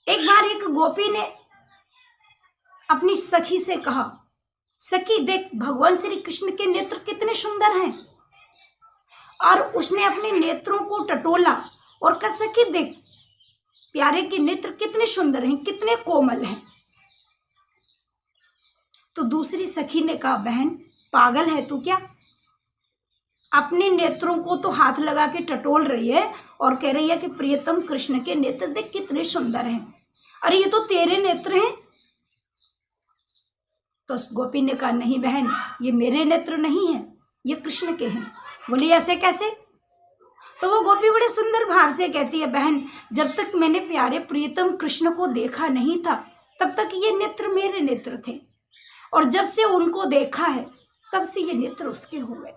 एक बार एक गोपी ने अपनी सखी से कहा, सखी देख भगवान श्री कृष्ण के नेत्र कितने सुंदर हैं। और उसने अपने नेत्रों को टटोला और कहा, सखी देख प्यारे के नेत्र कितने सुंदर हैं, कितने कोमल हैं। तो दूसरी सखी ने कहा, बहन पागल है तू क्या, अपने नेत्रों को तो हाथ लगा के टटोल रही है और कह रही है कि प्रियतम कृष्ण के नेत्र देख कितने सुंदर हैं, अरे ये तो तेरे नेत्र हैं। तो गोपी ने कहा, नहीं बहन ये मेरे नेत्र नहीं है, ये कृष्ण के हैं। बोली ऐसे कैसे। तो वो गोपी बड़े सुंदर भाव से कहती है, बहन जब तक मैंने प्यारे प्रियतम कृष्ण को देखा नहीं था तब तक ये नेत्र मेरे नेत्र थे, और जब से उनको देखा है तब से ये नेत्र उसके हुए।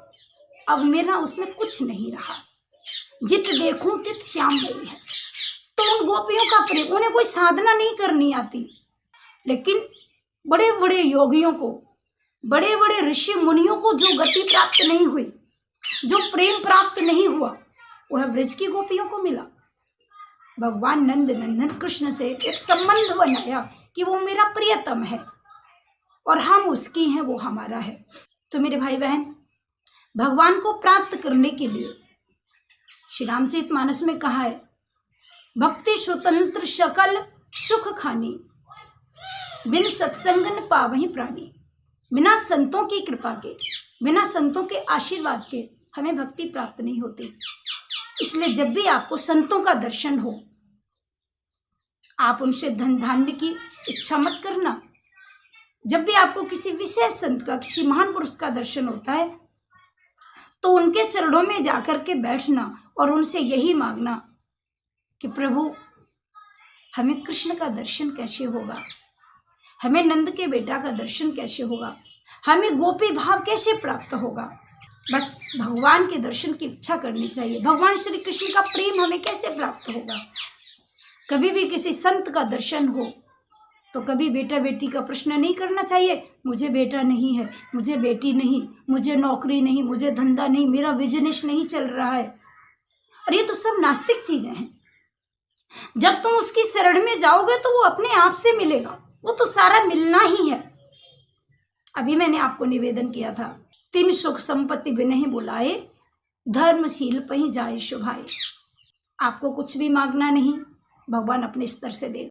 अब मेरा उसमें कुछ नहीं रहा, जित देखूं तित श्याम गई है। तो उन गोपियों का प्रेम, उन्हें कोई साधना नहीं करनी आती, लेकिन बड़े बड़े योगियों को, बड़े बड़े ऋषि मुनियों को जो गति प्राप्त नहीं हुई, जो प्रेम प्राप्त नहीं हुआ, वह ब्रज की गोपियों को मिला। भगवान नंद नंदन कृष्ण से एक संबंध बनाया कि वो मेरा प्रियतम है और हम उसकी हैं, वो हमारा है। तो मेरे भाई बहन, भगवान को प्राप्त करने के लिए श्री रामचरितमानस में कहा है, भक्ति स्वतंत्र सकल सुख खानी, बिन सत्संग न पावहि प्राणी। बिना संतों की कृपा के, बिना संतों के आशीर्वाद के हमें भक्ति प्राप्त नहीं होती। इसलिए जब भी आपको संतों का दर्शन हो, आप उनसे धन धान्य की इच्छा मत करना। जब भी आपको किसी विशेष संत का, किसी महान पुरुष का दर्शन होता है, तो उनके चरणों में जाकर के बैठना और उनसे यही मांगना कि प्रभु हमें कृष्ण का दर्शन कैसे होगा, हमें नंद के बेटा का दर्शन कैसे होगा, हमें गोपी भाव कैसे प्राप्त होगा। बस भगवान के दर्शन की इच्छा करनी चाहिए। भगवान श्री कृष्ण का प्रेम हमें कैसे प्राप्त होगा। कभी भी किसी संत का दर्शन हो तो कभी बेटा बेटी का प्रश्न नहीं करना चाहिए, मुझे बेटा नहीं है, मुझे बेटी नहीं, मुझे नौकरी नहीं, मुझे धंधा नहीं, मेरा बिजनेस नहीं चल रहा है। और ये तो सब नास्तिक चीजें हैं। जब तुम उसकी शरण में जाओगे तो वो अपने आप से मिलेगा, वो तो सारा मिलना ही है। अभी मैंने आपको निवेदन किया था, तिम सुख संपत्ति बिनहि बुलाए, धर्मशील पहि जाए शुभाए। आपको कुछ भी मांगना नहीं, भगवान अपने स्तर से दे।